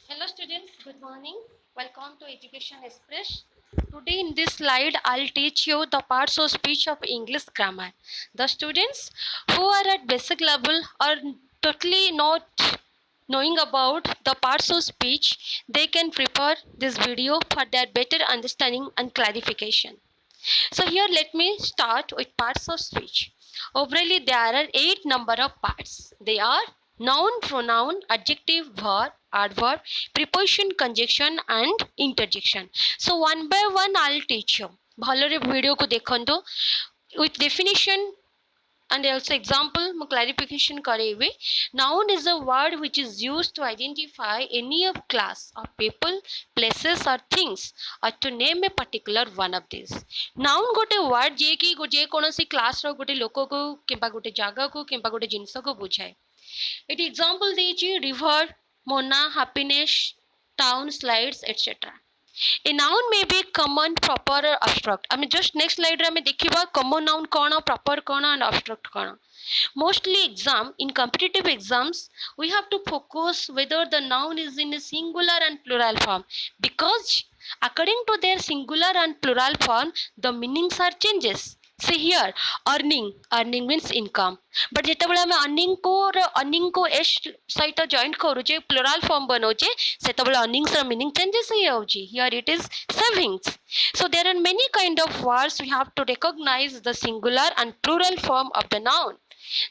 Hello students, good morning. Welcome to Education Express. Today in this slide, I'll teach you the parts of speech of English grammar. The students who are at basic level are totally not knowing about the parts of speech, they can prepare this video for their better understanding and clarification. So here let me start with parts of speech. Overall there are 8 number of parts. They are noun, pronoun, adjective, verb, adverb, preposition, conjunction and interjection. So one by one I'll teach you. भलरे video को देखंतु with definition and also example clarification करेबे. Noun is a word which is used to identify any of class of people, places or things or to name a particular one of these. Noun गोटे word जे कि जे कोनोसी class रो गोटे लोको को किंबा गोटे जागा को किंबा गोटे जिंस को बुझाए. एटी example देछि river, mona, happiness, town, slides etc. A noun may be common, proper or abstract. I mean just next slide रे हमें देखिबा common noun कौन proper कौन and abstract कौन. Mostly in competitive exams we have to focus whether the noun is in a singular and plural form, because according to their singular and plural form the meanings are changes. See here, earning means income, but ଯେତେବେଳେ ଆମେ earning को S सहित joint करूचे plural form बनौचे सेତେବେଳେ earnings ର meaning changes ହେଇଯାଉଛି. Here it is savings. So there are many kind of words we have to recognize the singular and plural form of the noun.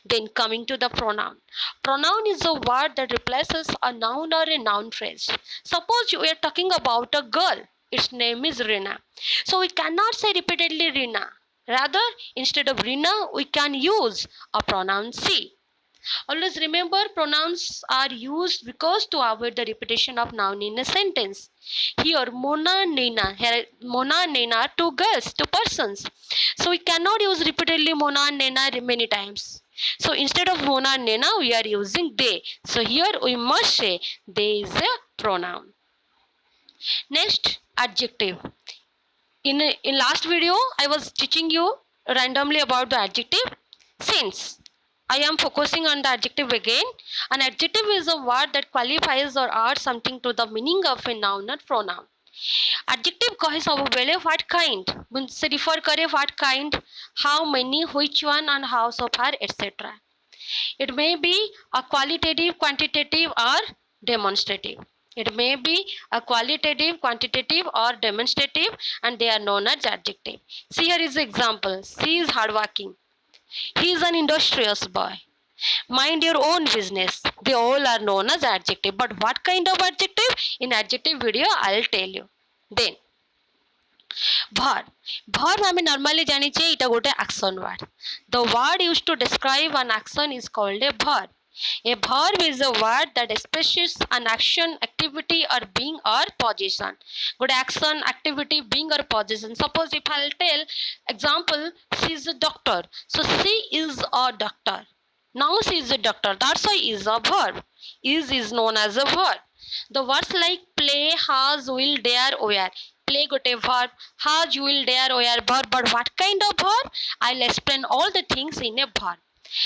Then coming to the pronoun. Pronoun is a word that replaces a noun or a noun phrase. Suppose we are talking about a girl. Its name is Rina. So we cannot say repeatedly Rina. Rather, instead of Rina, we can use a pronoun she. Always remember, pronouns are used because to avoid the repetition of noun in a sentence. Here, Mona, and Nina are two girls, two persons. So we cannot use repeatedly Mona and Nina many times. So instead of Mona and Nina, we are using they. So here we must say they is a pronoun. Next, adjective. In last video, I was teaching you randomly about the adjective. Since I am focusing on the adjective again. An adjective is a word that qualifies or adds something to the meaning of a noun or pronoun. Adjective कहे सब बेले what kind से refer करे what kind, how many, which one and how so far etc. It may be a qualitative, quantitative or demonstrative. It may be a qualitative, quantitative or demonstrative and they are known as adjective. See here is the example. She is hardworking. He is an industrious boy. Mind your own business. They all are known as adjective. But what kind of adjective? In adjective video, I'll tell you. Then, verb. Verb I mean normally janiche ita gote action word. The word used to describe an action is called a verb. A verb is a word that expresses an action, activity or being or position. Good action, activity, being or position. Suppose if I'll tell example, she is a doctor. So she is a doctor. Now she is a doctor. That's why is a verb. Is known as a verb. The words like play, has, will, dare, where. Play got a verb, has, will, dare, where verb. But what kind of verb? I'll explain all the things in a verb.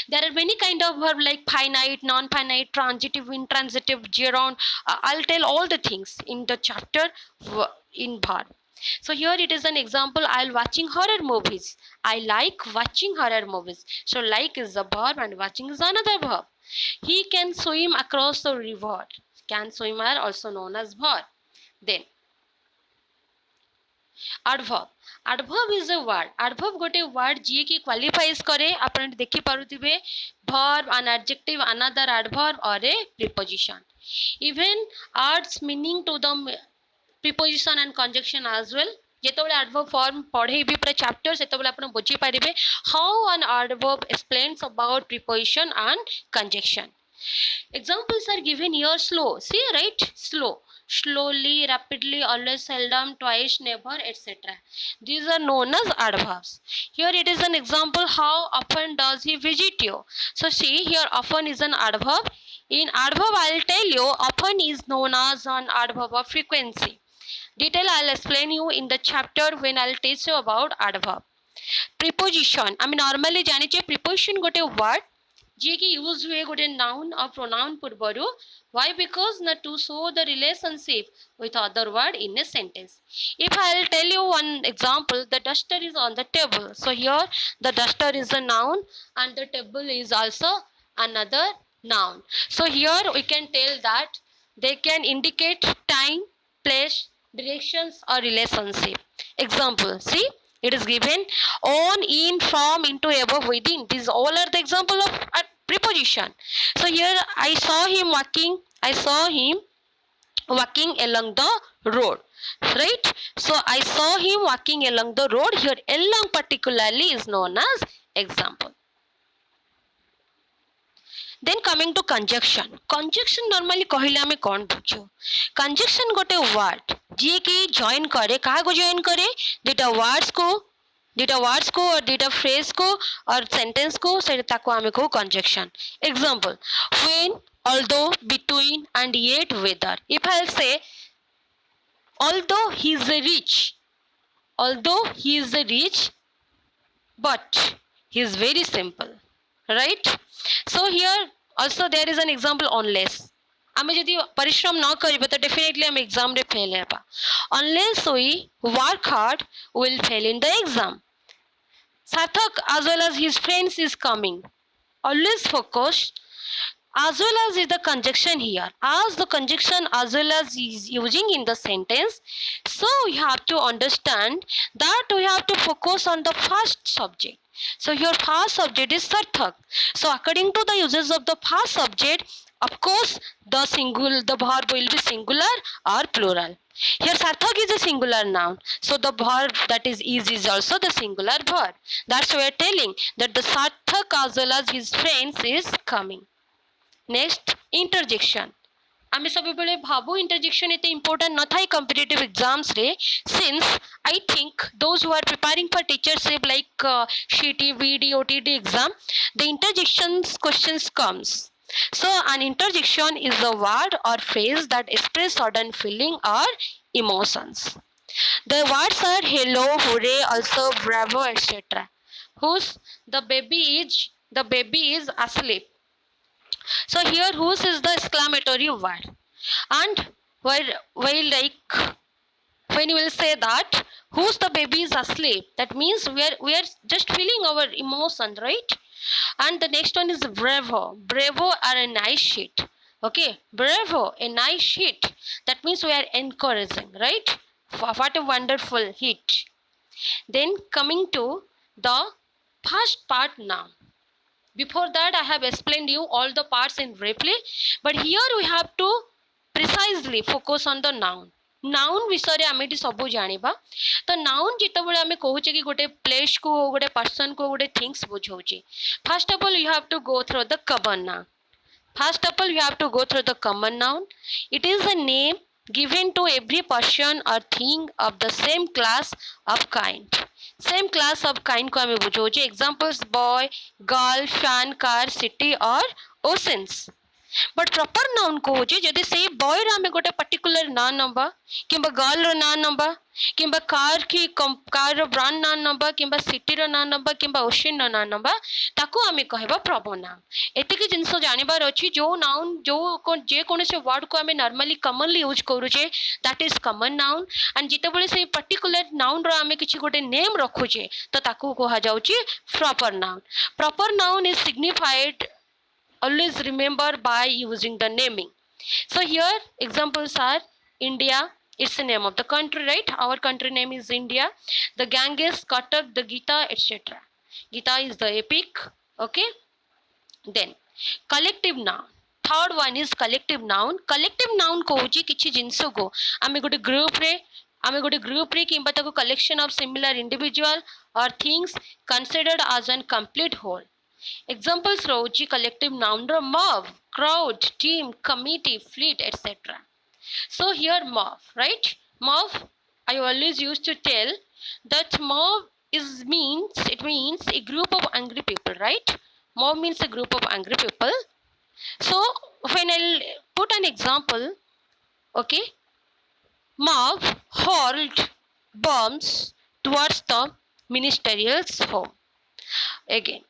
There are many kind of verb like finite, non-finite, transitive, intransitive, gerund. I'll tell all the things in the chapter in verb. So here it is an example. I'll watching horror movies. I like watching horror movies. So like is a verb and watching is another verb. He can swim across the river. Can swim are also known as verb. Then adverb. Adverb is a word. Adverb गोटे word जी की qualifies करे अपन देखी पारुथिबे verb, an adjective, another adverb or a preposition. Even adds meaning to the preposition and conjunction as well. ଯେତେବେଳେ adverb form पढ़ेबी पूरा chapter ସେତେବେଳେ ଆପଣ ବୁଝି ପାରିବେ how an adverb explains about preposition and conjunction. Examples are given here. Slow. See, right? Slow. Slowly, rapidly, always, seldom, twice, never, etc. These are known as adverbs. Here it is an example. How often does he visit you? So see here, often is an adverb. In adverb, I'll tell you, often is known as an adverb of frequency. Detail I'll explain you in the chapter when I'll teach you about adverb. Preposition. I mean normally जानिचे preposition गोटे word जी की use हुए गोटे noun और pronoun पूर्वर Why? Because na to show the relationship with other word in a sentence. If I'll tell you one example, the duster is on the table. So here the duster is a noun and the table is also another noun. So here we can tell that they can indicate time, place, directions or relationship. Example, see, it is given on, in, from, into, above, within. These all are the example of a preposition. So here I saw him walking along the road, right? So I saw him walking along the road. Here along particularly is known as example. Then coming to conjunction. Conjunction normally कहले हमें कौन बुझो? Conjunction गोटे word जी की join करे, कहाँ को join करे? दुटा words को और दुटा phrase को और sentence को से ताको हमें को conjunction. Example: when, although, between and yet, whether. If I'll say although he is rich, but he is very simple, right? So here also there is an example unless. आमे यदि परिश्रम न करिबा तो डेफिनेटली हम एग्जाम रे fail हेबा. Unless we work hard, we will fail in the exam. Sarthak as well as his friends is coming. Always focus. As well as is the conjunction here. As the conjunction as well as is using in the sentence. So you have to understand that we have to focus on the first subject. So your first subject is Sarthak. So according to the uses of the first subject, of course the verb will be singular or plural. Here Sarthak is a singular noun. So the verb that is also the singular verb. That's why we are telling that the Sarthak as well as his friends is coming. Next, interjection. आमे सब बेले भाबो interjection इते important न था competitive exams रे, since I think those who are preparing for teachership like CT, VD, OTT exam, the interjections questions comes. So an interjection is a word or phrase that express sudden feeling or emotions. The words are hello, hooray, also bravo, etc. Whose the baby is asleep. So here whose is the exclamatory word, and while like when you will say that whose the baby is asleep, that means we are just feeling our emotion, right? And the next one is bravo. Bravo are a nice sheet. Okay, bravo, a nice sheet. That means we are encouraging, right? What a wonderful hit. Then coming to the first part now. Before that I have explained you all the parts in briefly, but here we have to precisely focus on the noun. Noun विषय आम ये सब जाना. तो noun जितेबाला आम कहूचे कि गोटे place को गोटे पर्सन को गोटे थिंग्स बुझाऊे. First of all you have to go through the common noun. It is a name given to every person or thing of the same class of kind. Same class of kind को हमें बुझाऊे. Examples: boy, girl, fan, car, city or oceans. But proper noun को होजे जदि से boy रा में गोटे particular ना नंबा किंबा गर्ल रो ना नंबा किंबा कार रो ब्रांड ना नंबा किंबा सिटी रो ना नंबा किंबा ओशियन रो ना नंबा ताको आमे कहबा प्रॉपर नाउन. एतिके जिंस जानिबार अछि जो नाउन जे कोनसे वर्ड को आमे नॉर्मली कॉमनली यूज करूचे that is common noun. And जितेबेले से पर्टिकुलर नाउन रो आमे किछि गोटे नेम रखुचे तो ताको कहा जाउची proper noun. Proper noun is signified always remember by using the naming. So here examples are India, it's the name of the country, right? Our country name is India. The Ganges, Katak, the Gita, etc. Gita is the epic. Okay, then collective noun. Third one is collective noun. Collective noun को होची किछि जिंसो को आमे गोटे group रे किंबा ताको collection of similar individual or things considered as an complete whole. Examples रहुची collective noun row mob, crowd, team, committee, fleet, etc. So here mob, right? Mob I always used to tell that mob means a group of angry people, right? Mob means a group of angry people. So when I'll put an example, okay, mob hurled bombs towards the ministerial's home. Again,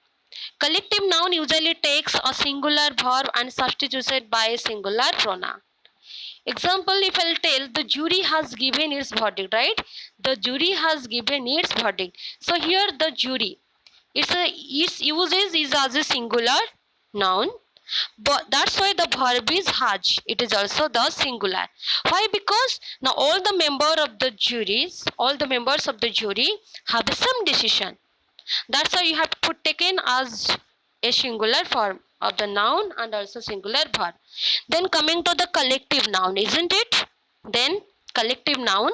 Collective noun usually takes a singular verb and substituted by a singular pronoun. Example, if I'll tell the jury has given its verdict, right? The jury has given its verdict. So here the jury, its uses is as a singular noun, but that's why the verb is has. It is also the singular. Why? Because now all the members of the jury have the same decision. That's why you have to put taken as a singular form of the noun and also singular verb. Then coming to the collective noun, isn't it? Then collective noun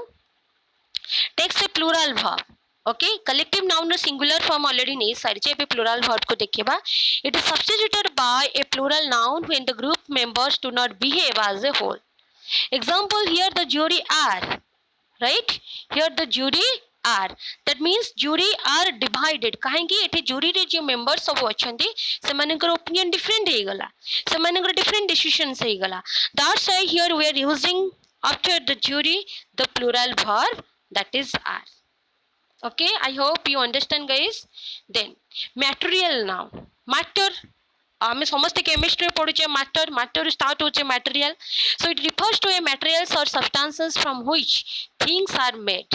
takes a plural verb. Okay, collective noun ର singular form already ନେଇ ସାରିଛେ, ଏବେ plural verb को ଦେଖିବା. It is substituted by a plural noun when the group members do not behave as a whole. Example, here the jury are, right? Here the jury are. That means jury are divided. काहेंकि एठी jury रे जो members सब अछंती सेमानकर opinion different हे गला, सेमानकर different decisions हे गला. That's why here we are using after the jury the plural verb, that is are. Okay, I hope you understand guys. Then material noun, matter, आमे समस्त chemistry पढ़ुचे matter start होचे material. So it refers to a materials or substances from which things are made,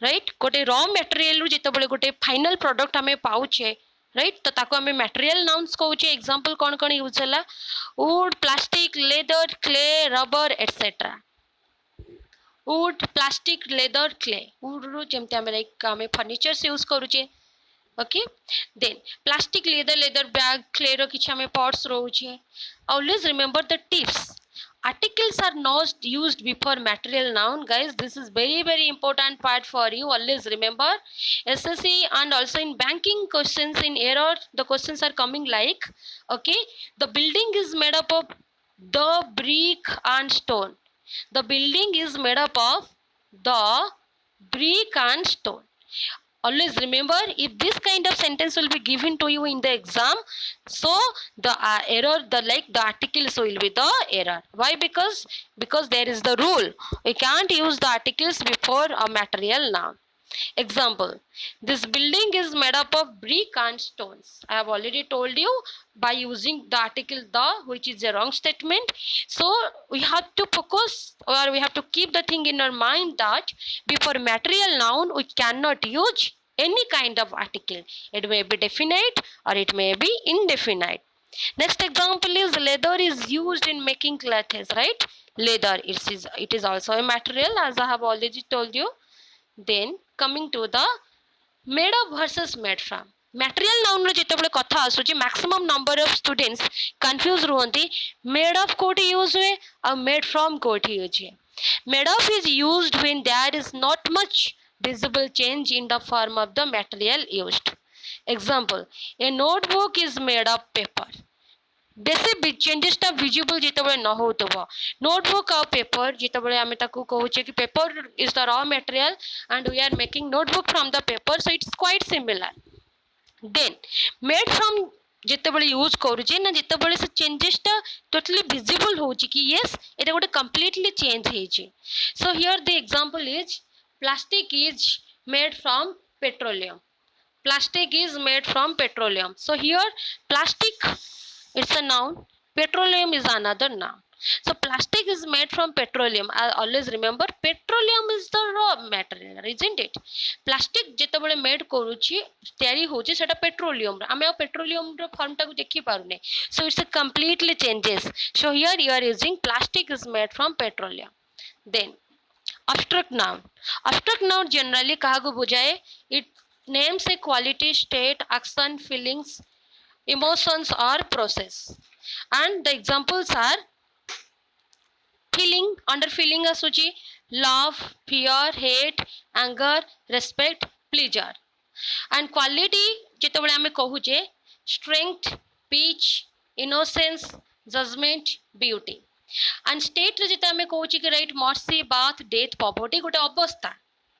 right? गोटे raw material रु जेते बळे गोटे final product आमे पाउचे, right? तो ताको आमे material nouns कहउचे. Example कोन कोन यूज होला? wood, plastic, leather, clay, rubber, etc. wood, plastic, leather, clay. wood ru जेमते आमे लाइक आमे furnitures यूज करूचे. Okay, then plastic, leather bag, clay ro kichhi ame pots rohuche. Always remember the tips. Articles are not used before material noun, guys. This is very important part for you. Always remember. SSC and also in banking questions in error, the questions are coming like, okay, the building is made up of the brick and stone. The building is made up of the brick and stone. Always remember, if this kind of sentence will be given to you in the exam, so the error, the articles will be the error. Why? Because there is the rule, we can't use the articles before a material noun. Example, this building is made up of brick and stones. I have already told you by using the article the, which is a wrong statement. So we have to focus, or we have to keep the thing in our mind that before material noun we cannot use any kind of article. It may be definite or it may be indefinite. Next example is leather is used in making clothes, right? Leather, it is also a material, as I have already told you. Then coming to the made of versus made from. Material noun रो जेतेबेले कथा आसुची maximum number of students confuse रुहंती made of कोठी use हुए और made from कोठी use हुए. Made of is used when there is not much visible change in the form of the material used. Example, a notebook is made of paper. बेसे changes टा visible जेतेबेले न होतबो. Notebook और paper जेतेबेले आमे ताकू कहूचे कि paper is the raw material and we are making notebook from the paper, so it's quite similar. Then made from जेतेबेले use करूचे ना, जेतेबेले से चेंजेस टा टोटली विजिबल होची कि यस एटा गोटे कंप्लीटली चेंज हेची. So here the example is plastic is made from petroleum. Plastic is made from petroleum. So here plastic, it's a noun, petroleum is another noun. So plastic is made from petroleum. Always remember, petroleum is the raw material, isn't it? Plastic जेतेबेले made करूची तयारी होची सेटा petroleum रा, आमे petroleum रो form टाकू देखि पारुने. So it's a completely changes. So here you are using plastic is made from petroleum. Then abstract noun. Abstract noun generally काहागु बुझाए, it names a quality, state, action, feelings, emotions or process. And the examples are feeling, under feeling asuchi love, fear, hate, anger, respect, pleasure. And quality जेतेबेले आमे कहूचे strength, peace, innocence, judgment, beauty. And state रे जेते आमे कहूचे कि right mercy, birth, death, poverty गोटे अवस्था.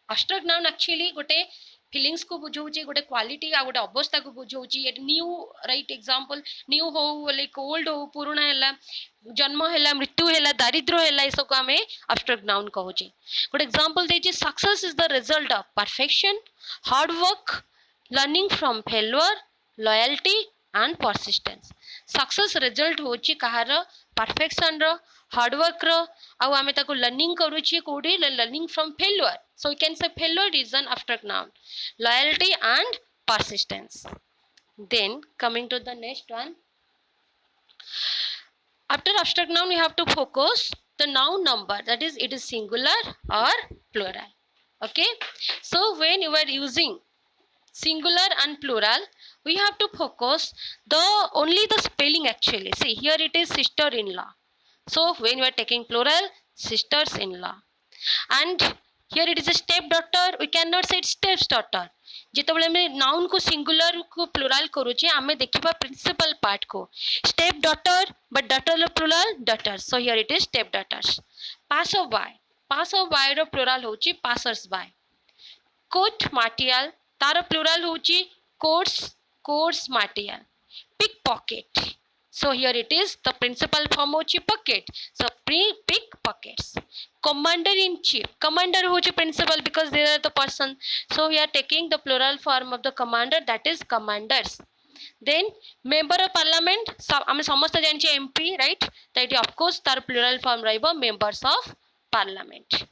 abstract noun actually गोटे feelings को बुझौची, गोटे क्वालिटी आ गोटे अवस्था को बुझौची. एट न्यू, राइट? एग्जांपल न्यू हो, लाइक ओल्ड हो, पुराना हैला, जन्म हैला, मृत्यु हैला, दारिद्र्य हैला, ई सब को हमें एब्स्ट्रैक्ट नाउन कहूची. गोटे एग्जांपल देची, success is the result of perfection, hard work, learning from failure, loyalty and persistence. Success result होची कहार perfection रो hard work रो आउ आमे ताको learning करूची कोडी learning from failure. So we can say failure is an abstract noun. Loyalty and persistence. Then coming to the next one. After abstract noun, we have to focus the noun number, that is it is singular or plural. Okay, so when you are using singular and plural, we have to focus the only the spelling actually. See here it is sister-in-law. So when you are taking plural, sisters-in-law, and here it is a stepdaughter, we cannot say stepdaughter. जितेबाला आमे noun को singular को plural करूचे आमे देखिबा principal part को step daughter but daughter लो plural daughter. So here it is step daughters. Pass of by रो plural होची पासर्स बाय. कोट मार्टियल तार प्लुराल होची courts martial. Pick pocket. So here it is the principal form hochi pocket. So pick pockets. Commander in chief. Commander hochi principal because they are the person. So we are taking the plural form of the commander, that is commanders. Then member of parliament. आमे समस्त जानछि MP, right? That of course तार plural form रहइबो members of parliament.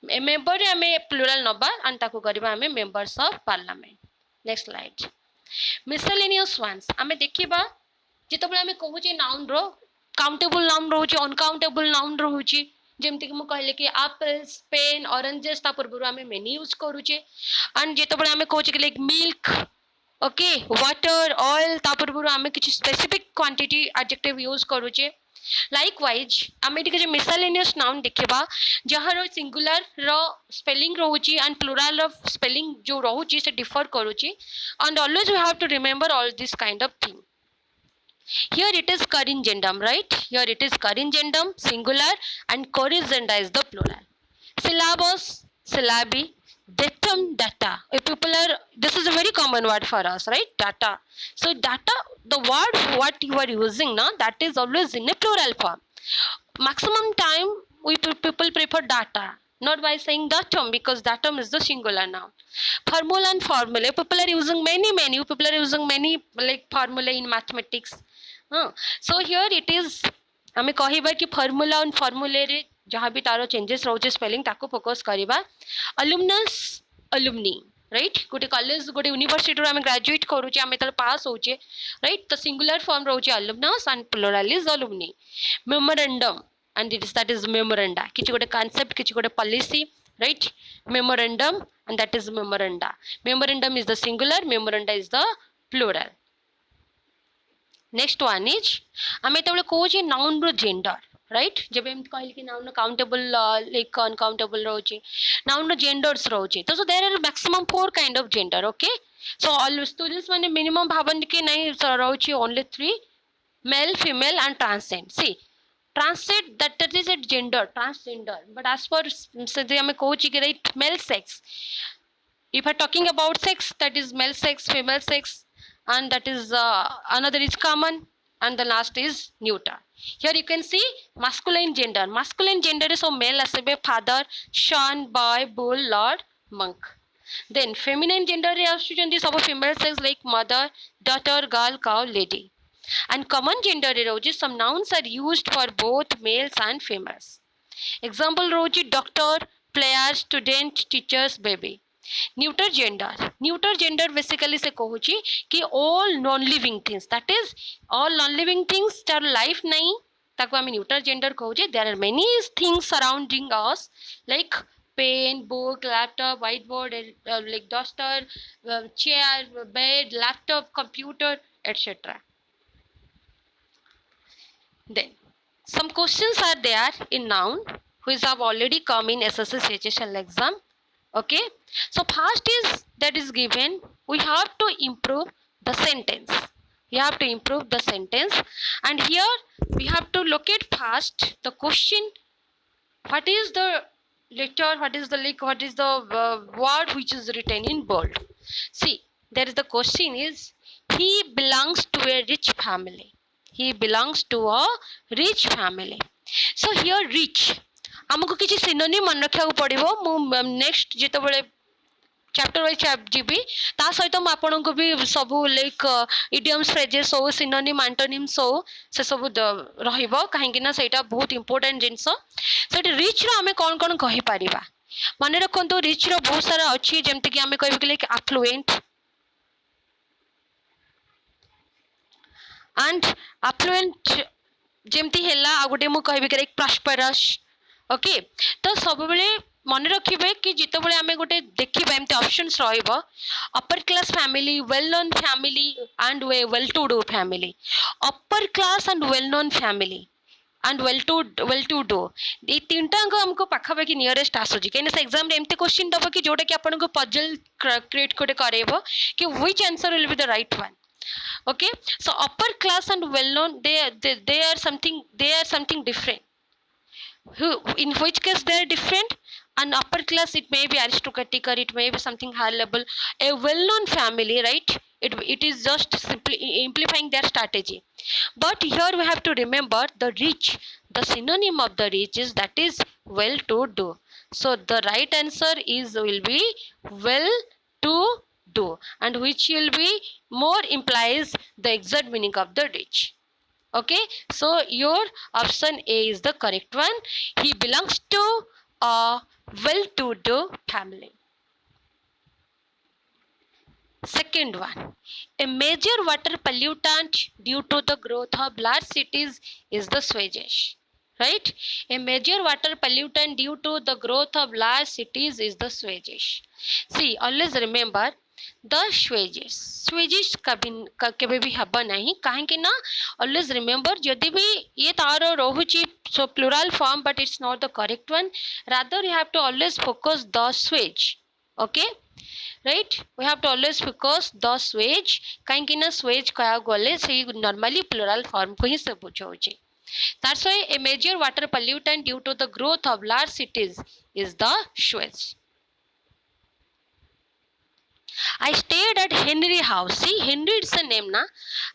Member रे आमे plural नबा and ताको करिबा आमे members of parliament. Next slide. Miscellaneous ones. आमे देखिबा जितेबाला आमे कहूचे नाउन रो काउंटेबल नाउन रहउची अनकाउंटेबल नाउन रहउची जेमति कि मु कहले कि एप्पल्स पेन ऑरेंजेस ता पूर्व आमे मेनी यूज करूचे. एंड जितेबाला आमे कहूचे कि like milk okay water oil ता पूर्व आमे किछि स्पेसिफिक क्वांटिटी एडजेक्टिव यूज करूचे. लाइकवाइज आमे एटी जे मिसलेनियस नाउन देखिबा जहार सिंगुलर रो स्पेलिंग रहउची एंड प्लुरल रो स्पेलिंग जो रहउची से डिफर करूची. And always we have to remember all this kind of thing. Here it is corrigendum, right? Here it is corrigendum, singular, and corrigenda is the plural. Syllabus, syllabi, datum, data. If people are, this is a very common word for us, right? Data. So data, the word what you are using now, that is always in a plural form. Maximum time we people prefer data, not by saying datum because datum is the singular noun. Formula and formula. People are using many. People are using many like formula in mathematics. So here it is आमे कहिबा कि formula और फॉर्मूले रे जहां भी तारो changes रहउचे spelling ताको फोकस करिबा. Alumnus alumni, right? गोटे कॉलेज गोटे यूनिवर्सिटी रो आमे ग्रेजुएट करूचे आमे तल पास होचे, राइट? तो सिंगुलर फॉर्म रहउचे alumnus and plural is alumni. Memorandum and it is that is memoranda. किछि गोटे कांसेप्ट किछि गोटे policy, right? Memorandum and that is memoranda. Memorandum is the singular, memoranda is the plural. Next one is आमे तबले कोचे noun रो gender, right? जब हम कहल कि noun countable like uncountable रहउची, noun row genders रहउची. So there are maximum 4 kind of gender, okay? So all students माने minimum भावन कि नहीं रहउची only 3, male, female and transcend. See, transcend that is a gender, transgender. But as for say हमें कोची कि right male sex. If I talking about sex, that is male sex, female sex, and that is another is common, and the last is neuter. Here you can see masculine gender. Masculine gender is so male as a father, son, boy, bull, lord, monk. Then feminine gender is सब female sex like mother, daughter, girl, cow, lady. And common gender is some nouns are used for both males and females. Example roji doctor, player, student, teachers, baby. Neuter gender basically से कहूची कि all non-living things, that is all non-living things चार life नहीं ताको हमें neuter gender कहूचे. There are many things surrounding us like pen, book, laptop, whiteboard, like duster, chair, bed, laptop, computer, etc. Then some questions are there in noun which have already come in SSC suggestion exam. Okay, so first is that is given we have to improve the sentence. We have to improve the sentence, and here we have to locate first the question. What is the letter? What is the word which is written in bold? See, there is the question is he belongs to a rich family. He belongs to a rich family. So here rich आमको किसी synonym मन रखा पड़ो. मु next जिते chapter wise GB ता सहित मु आपन को भी सब लाइक इडियम्स फ्रेजेस हो सिनोनिम एंटोनिम्स हो से सब रहइबो काहेकि ना सेटा बहुत इंपोर्टेंट जिंस सेट रिच रो हमें कोन कोन कहि परिबा माने रखंतो रिच रो बहुत सारा अछि जेमति कि हमें कहबे कि लाइक एफ्लुएंट एंड एफ्लुएंट जेमती हेला आ गोटे मु कहबे कि लाइक प्रॉस्परस ओके तो सब बेले मन रखिबे कि जिते बळे आमे गोटे देखिबा एमते ऑप्शंस रहइबो upper class family well known family and well to do family upper class and well known family and well to do ये तीनटा अंक हमको पाखापाखि नियरेस्ट आसुची कहीं से एग्जाम रे एमते क्वेश्चन दबो कि जोटा कि आपन को पजल क्रिएट कोटे करेबो कि which answer will be the right one okay so upper class and well known they are something different who in which case they are different and upper class it may be aristocratic or it may be something high level a well known family right it is just simply amplifying their strategy but here we have to remember the rich the synonym of the rich is that is well to do so the right answer is will be well to do and which will be more implies the exact meaning of the rich okay so your option A is the correct one he belongs to a well-to-do family second one a major water pollutant due to the growth of large cities is the sewage right a major water pollutant due to the growth of large cities is the sewage see always remember the swages केबे भी हबा नहीं काहे कि ना always remember जदि भी ये तारो रहुची so plural form but it's not the correct one rather you have to always focus the swage okay right we have to always focus the swage काहे कि ना swage कया गले से normally plural form को ही से बुझाउची that's why a major water pollutant due to the growth of large cities is the swage I stayed at Henry house. See, Henry it's a name na.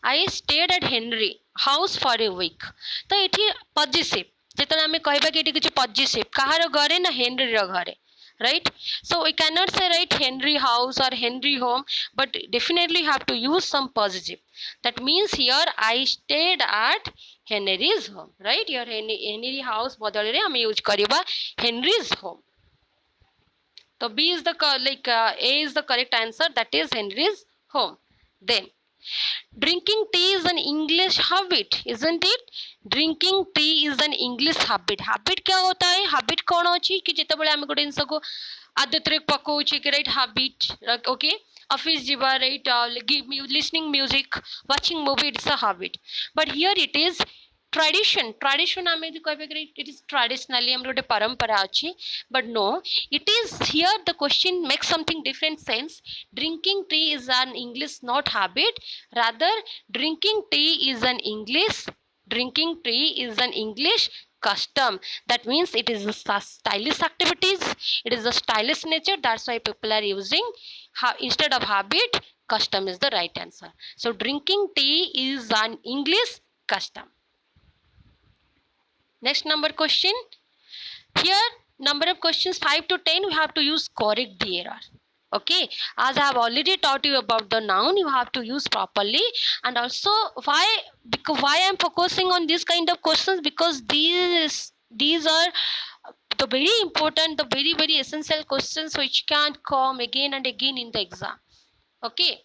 I stayed at Henry house for a week. तो एठी possessive. जेतने हमें कहबा कि एठी किछ possessive. कहारो घरे ना Henry रो घरे. Right? So we cannot say right Henry house or Henry home, but definitely have to use some possessive. That means here I stayed at Henry's home. Right? Your Henry house बदल रे हम use करिबा Henry's home. So B is the A is the correct answer. That is Henry's home. Then drinking tea is an English habit, isn't it? Drinking tea is an English habit. Habit क्या होता है? Habit कौन होची कि जिते बड़े हमें कोटे इंसान को आदत रे पकोची कि right habit, okay? Office jiba right, listening music, watching movie. It's a habit. But here it is. Tradition आमे जो कहबे कि it is traditionally हम रोटे परंपरा अछि but no it is here the question makes something different sense drinking tea is an English not habit rather drinking tea is an English custom that means it is a stylish activities it is a stylish nature that's why people are using instead of habit custom is the right answer so drinking tea is an English custom. Next number question. Here number of questions 5 to 10 we have to use correct the error. Okay, as I have already taught you about the noun you have to use properly and also why I am focusing on this kind of questions because these are the very important the very essential questions which can come again and again in the exam. Okay,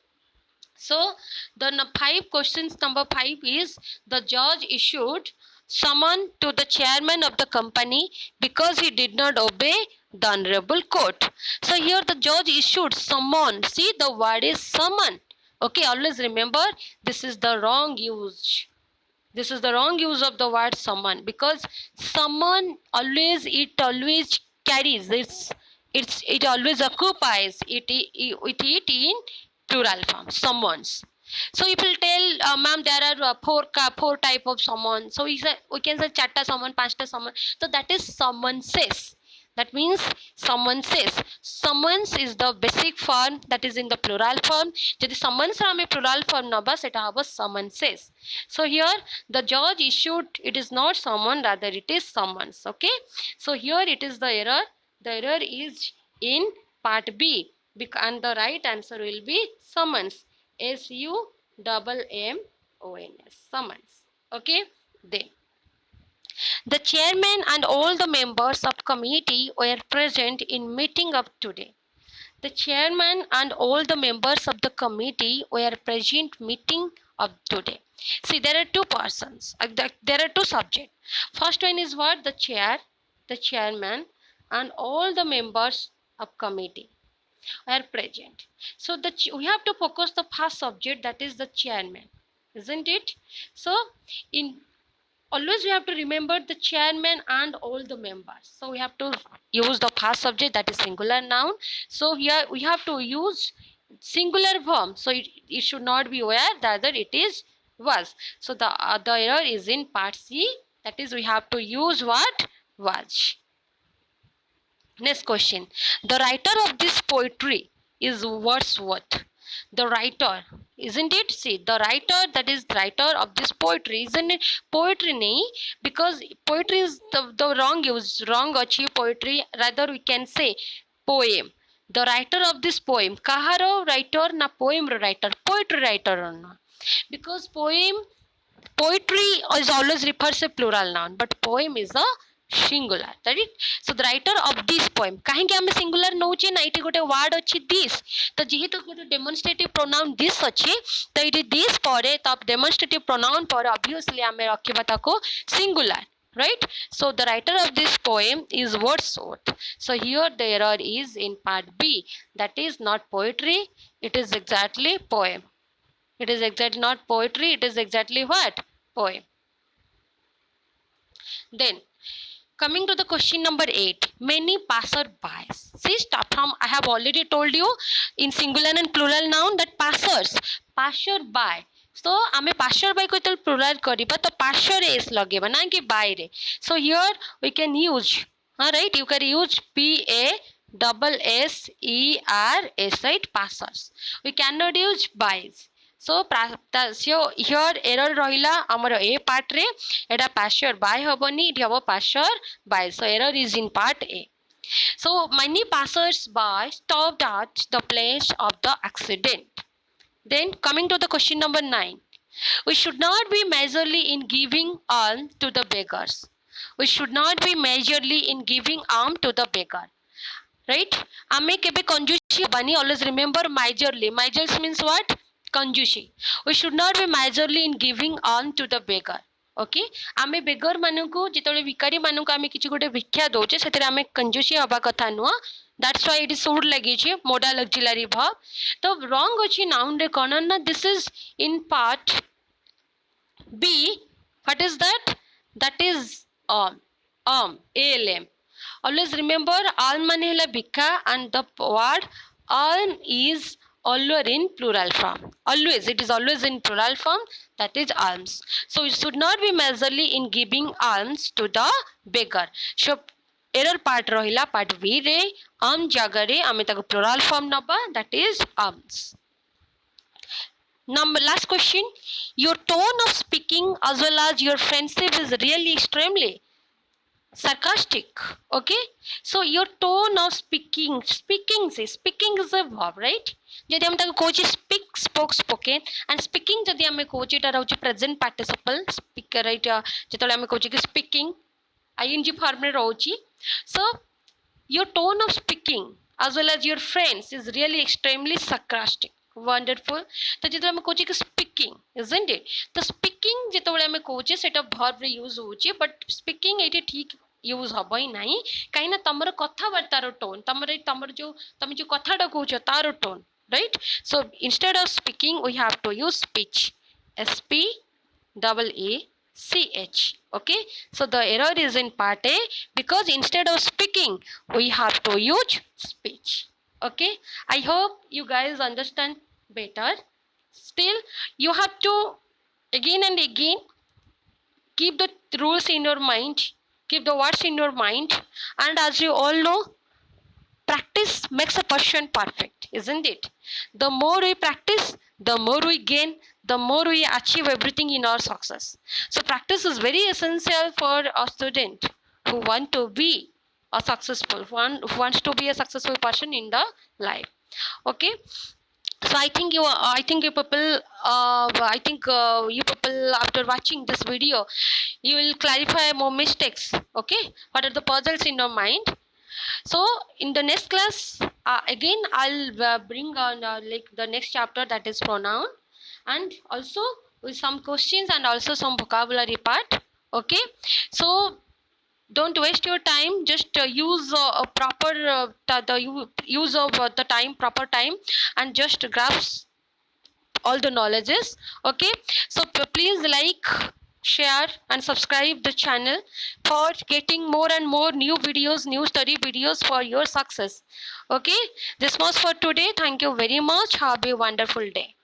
so the 5 questions number 5 is the judge issued summon to the chairman of the company because he did not obey the honorable court. So here the judge issued summon. See the word is summon. Okay, always remember this is the wrong use. This is the wrong use of the word summon because summon always carries it always occupies it in plural form summons. So you will tell ma'am there are four type of summon so we can say chatta summon panchta summon so that is summonses that means summonses summons is the basic form that is in the plural form jodi summons ra ame plural form naba seta haba summonses so here the judge issued it is not summon rather it is summons okay so here it is the error is in part B And the right answer will be summons. SUMMONS. Summons. Okay. Then the chairman and all the members of committee were present in meeting of today. The chairman and all the members of the committee were present meeting of today. See, there are two persons. There are two subjects. First one is what? The chair, the chairman, and all the members of committee are present. So we have to focus the first subject, that is the chairman, isn't it? So in always we have to remember the chairman and all the members. So we have to use the past subject, that is singular noun. So here we have to use singular form. So it should not be were, rather it is was. So the error is in part C, that is we have to use what? Was. Next question. The writer of this poetry is Wordsworth. The writer, isn't it? See, the writer, that is writer of this poetry, isn't it? Poetry nahi, because poetry is the wrong use, wrong achi poetry, rather we can say poem. The writer of this poem, kaharo writer na poem writer, poetry writer or not? Because poetry is always refers a plural noun, but poem is a singular, right? So the writer of this poem, kahinki ame singular nouche na, iti gote word achi this, to jehetu gote demonstrative pronoun this achi, to iti this pore to demonstrative pronoun pore obviously ame rakhiba taku singular, right? So the writer of this poem is Wordsworth. So here the error is in part B, that is not poetry, it is exactly poem. It is exactly not poetry, it is exactly what? Poem. Then coming to the question number 8, many passer-by. See, start from, I have already told you in singular and plural noun that passers, passer-by. So ame passer-by ko tel plural kariba to passer s lageba na ki by re. So here we can use, right? You can use PASSERS, right? Passers. We cannot use bys. So here error rahila amar A part re, eta passer by habani, it habo passer by. So error is in part A. So many passers by stopped at the place of the accident. Then coming to the question number 9, we should not be majorly in giving alms to the beggars. We should not be majorly in giving alms to the beggar. Right? Ame kebe conjusi bani, always remember majorly. Majors means what? Conjusi. We should not be majorly in giving alms to the beggar. Okay आमे बेगर मानकु जेतले भिखारी मानकु आमे किछि गोटे भिक्षा दोचे सेतरे आमे कंजूसी हबा कथा नुआ that's why it is should लगी छे मोडल ऑक्सिलरी वर्ब तो रॉन्ग अछि नाउन रे कोन ना this is in part be what is that is alm always remember alm mane hela bhikha and the word alm is always in plural form. Always, it is always in plural form, that is alms. So it should not be majorly in giving alms to the beggar. So error part rahila part B re jagare ame taku plural form naba, that is alms. Number last question, your tone of speaking as well as your friendship is really extremely sarcastic. Okay, so your tone of speaking is a verb, right? जदि हम ताको Kochi speak spoke spoken and speaking जदि हमें कोची टा रहउची present participle speaker, right? जतले हमें कोची कि speaking ing form रे रहउची. So your tone of speaking as well as your friends is really extremely sarcastic. Wonderful. तो जतले हमें कोची कि speaking, isn't it? तो speaking जतले हमें कोची सेटा verb रे use होउची, but speaking एटी ठीक यूज हब ही नहीं कहीं तमर कथबार्तार टोन तमर जो तुम जो कथाटा कहूच तार tone, right? So instead of speaking we have to use speech, SPEACH. Okay, so the error is in part A because instead of speaking we have to use speech. Okay, I hope you guys understand better. Still you have to again and again keep the rules in your mind, keep the words in your mind, and as you all know, practice makes a person perfect, isn't it? The more we practice, the more we gain, the more we achieve everything in our success. So practice is very essential for a student who want to be a successful one, who wants to be a successful person in the life. Okay, so you people after watching this video, you will clarify more mistakes. Okay, what are the puzzles in your mind? So in the next class, again I'll bring on like the next chapter, that is pronoun, and also with some questions and also some vocabulary part. Okay, so don't waste your time, just use a proper use of the time, proper time, and just grasp all the knowledges. Okay, so please like, share and subscribe the channel for getting more and more new videos, new study videos for your success. Okay, this was for today. Thank you very much. Have a wonderful day.